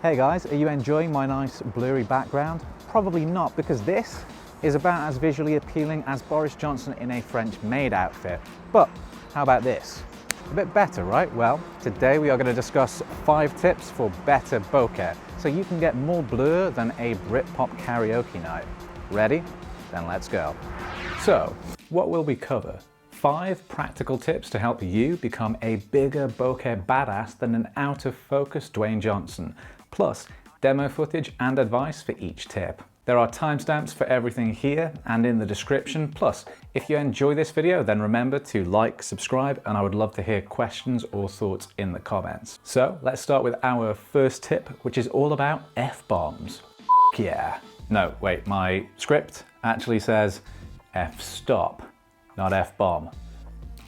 Hey guys, are you enjoying my nice blurry background? Probably not, because this is about as visually appealing as Boris Johnson in a French maid outfit. But how about this? A bit better, right? Well, today we are going to discuss 5 tips for better bokeh, so you can get more blur than a Britpop karaoke night. Ready? Then let's go. So, what will we cover? 5 practical tips to help you become a bigger bokeh badass than an out-of-focus Dwayne Johnson, plus demo footage and advice for each tip. There are timestamps for everything here and in the description, plus if you enjoy this video then remember to like, subscribe, and I would love to hear questions or thoughts in the comments. So let's start with our first tip, which is all about F-bombs. Yeah. No, wait, my script actually says F-stop. Not F-bomb.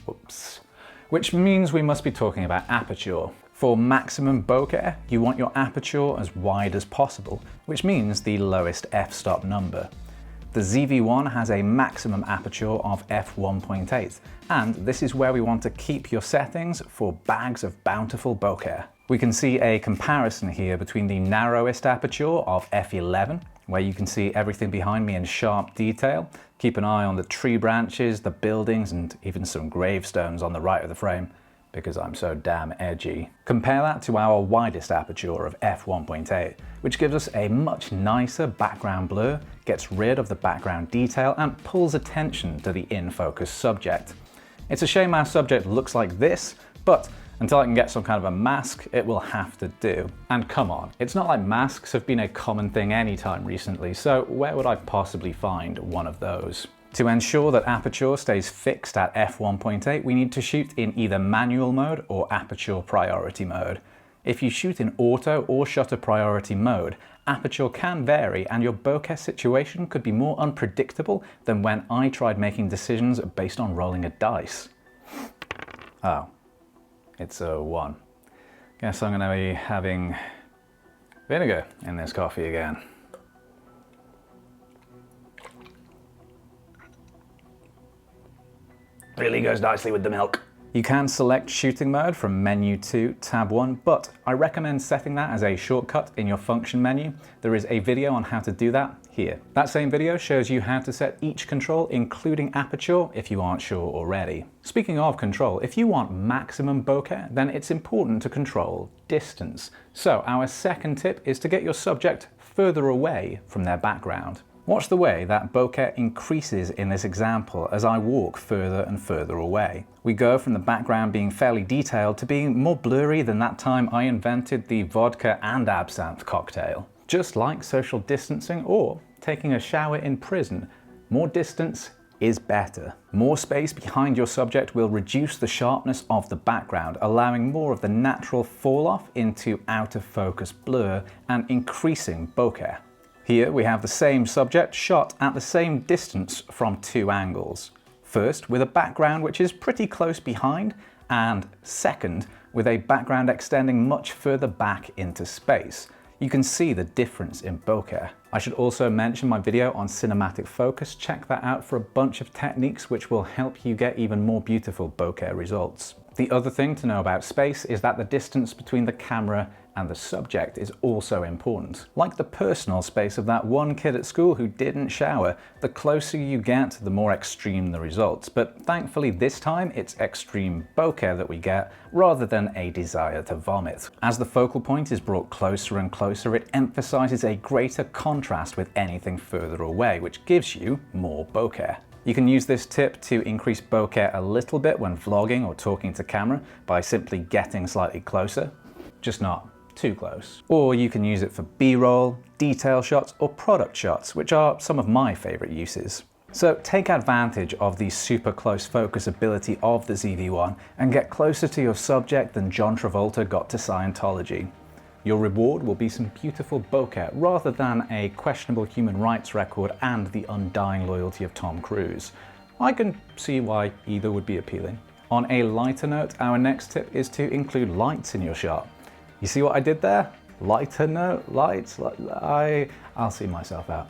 Whoops. Which means we must be talking about aperture. For maximum bokeh, you want your aperture as wide as possible, which means the lowest f-stop number. The ZV-1 has a maximum aperture of f1.8, and this is where we want to keep your settings for bags of bountiful bokeh. We can see a comparison here between the narrowest aperture of f11, where you can see everything behind me in sharp detail. Keep an eye on the tree branches, the buildings, and even some gravestones on the right of the frame, because I'm so damn edgy. Compare that to our widest aperture of f1.8, which gives us a much nicer background blur, gets rid of the background detail, and pulls attention to the in-focus subject. It's a shame our subject looks like this, but until I can get some kind of a mask, it will have to do. And come on, it's not like masks have been a common thing anytime recently, so where would I possibly find one of those? To ensure that aperture stays fixed at f1.8, we need to shoot in either manual mode or aperture priority mode. If you shoot in auto or shutter priority mode, aperture can vary and your bokeh situation could be more unpredictable than when I tried making decisions based on rolling a dice. Oh. It's a 1. Guess I'm going to be having vinegar in this coffee again. Really goes nicely with the milk. You can select shooting mode from menu 2, tab 1, but I recommend setting that as a shortcut in your function menu. There is a video on how to do that here. That same video shows you how to set each control, including aperture, if you aren't sure already. Speaking of control, if you want maximum bokeh, then it's important to control distance. So our second tip is to get your subject further away from their background. Watch the way that bokeh increases in this example as I walk further and further away. We go from the background being fairly detailed to being more blurry than that time I invented the vodka and absinthe cocktail. Just like social distancing or taking a shower in prison, more distance is better. More space behind your subject will reduce the sharpness of the background, allowing more of the natural fall off into out of focus blur and increasing bokeh. Here we have the same subject shot at the same distance from 2 angles. First, with a background which is pretty close behind, and second, with a background extending much further back into space. You can see the difference in bokeh. I should also mention my video on cinematic focus. Check that out for a bunch of techniques which will help you get even more beautiful bokeh results. The other thing to know about space is that the distance between the camera and the subject is also important. Like the personal space of that one kid at school who didn't shower, the closer you get, the more extreme the results. But thankfully this time it's extreme bokeh that we get, rather than a desire to vomit. As the focal point is brought closer and closer, it emphasizes a greater contrast with anything further away, which gives you more bokeh. You can use this tip to increase bokeh a little bit when vlogging or talking to camera by simply getting slightly closer, just not too close. Or you can use it for B-roll, detail shots, or product shots, which are some of my favorite uses. So take advantage of the super close focus ability of the ZV-1 and get closer to your subject than John Travolta got to Scientology. Your reward will be some beautiful bokeh rather than a questionable human rights record and the undying loyalty of Tom Cruise. I can see why either would be appealing. On a lighter note, our next tip is to include lights in your shot. You see what I did there? Lighter note, lights, I'll see myself out.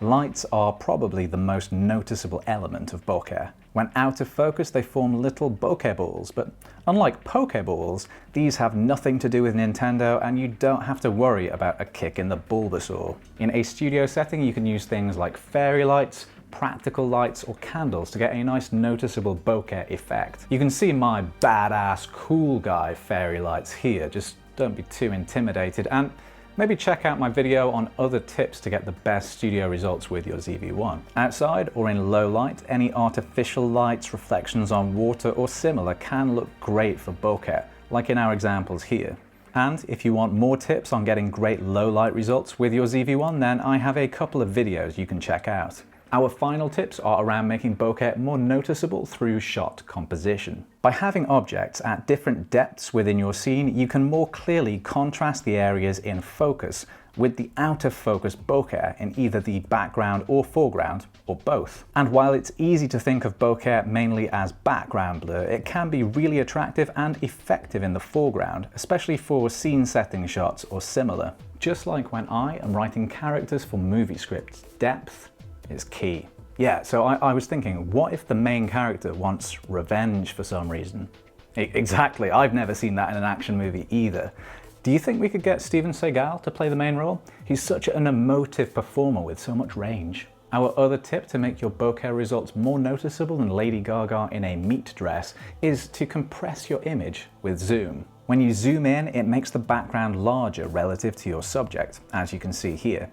Lights are probably the most noticeable element of bokeh. When out of focus, they form little bokeh balls, but unlike pokeballs, these have nothing to do with Nintendo and you don't have to worry about a kick in the Bulbasaur. In a studio setting, you can use things like fairy lights, practical lights, or candles to get a nice noticeable bokeh effect. You can see my badass cool guy fairy lights here, just don't be too intimidated, and maybe check out my video on other tips to get the best studio results with your ZV-1. Outside or in low light, any artificial lights, reflections on water or similar can look great for bokeh, like in our examples here. And if you want more tips on getting great low light results with your ZV-1, then I have a couple of videos you can check out. Our final tips are around making bokeh more noticeable through shot composition. By having objects at different depths within your scene, you can more clearly contrast the areas in focus with the out of focus bokeh in either the background or foreground, or both. And while it's easy to think of bokeh mainly as background blur, it can be really attractive and effective in the foreground, especially for scene setting shots or similar. Just like when I am writing characters for movie scripts, depth is key. Yeah, so I was thinking, what if the main character wants revenge for some reason? Exactly, I've never seen that in an action movie either. Do you think we could get Steven Seagal to play the main role? He's such an emotive performer with so much range. Our other tip to make your bokeh results more noticeable than Lady Gaga in a meat dress is to compress your image with zoom. When you zoom in, it makes the background larger relative to your subject, as you can see here.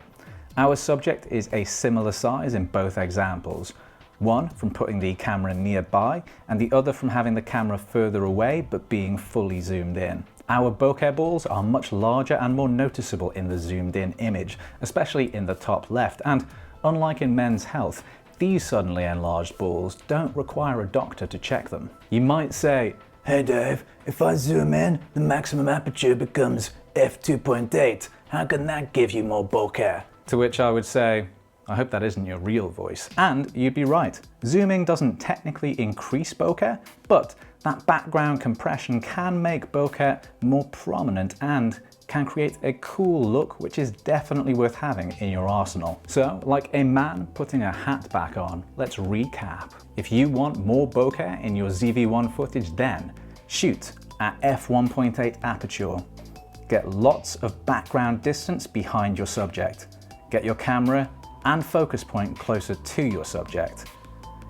Our subject is a similar size in both examples, one from putting the camera nearby and the other from having the camera further away but being fully zoomed in. Our bokeh balls are much larger and more noticeable in the zoomed in image, especially in the top left, and unlike in Men's Health, these suddenly enlarged balls don't require a doctor to check them. You might say, "Hey Dave, if I zoom in, the maximum aperture becomes f2.8. How can that give you more bokeh?" To which I would say, I hope that isn't your real voice. And you'd be right. Zooming doesn't technically increase bokeh, but that background compression can make bokeh more prominent and can create a cool look which is definitely worth having in your arsenal. So, like a man putting a hat back on, let's recap. If you want more bokeh in your ZV-1 footage, then shoot at f1.8 aperture. Get lots of background distance behind your subject. Get your camera and focus point closer to your subject.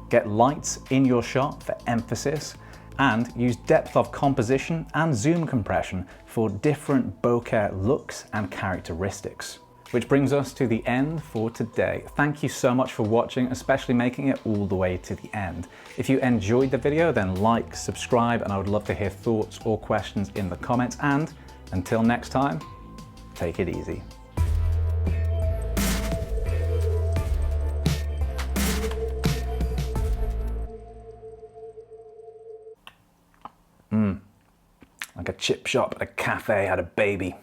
Get lights in your shot for emphasis, and use depth of composition and zoom compression for different bokeh looks and characteristics. Which brings us to the end for today. Thank you so much for watching, especially making it all the way to the end. If you enjoyed the video, then like, subscribe, and I would love to hear thoughts or questions in the comments. And until next time, take it easy. Like a chip shop at a cafe had a baby.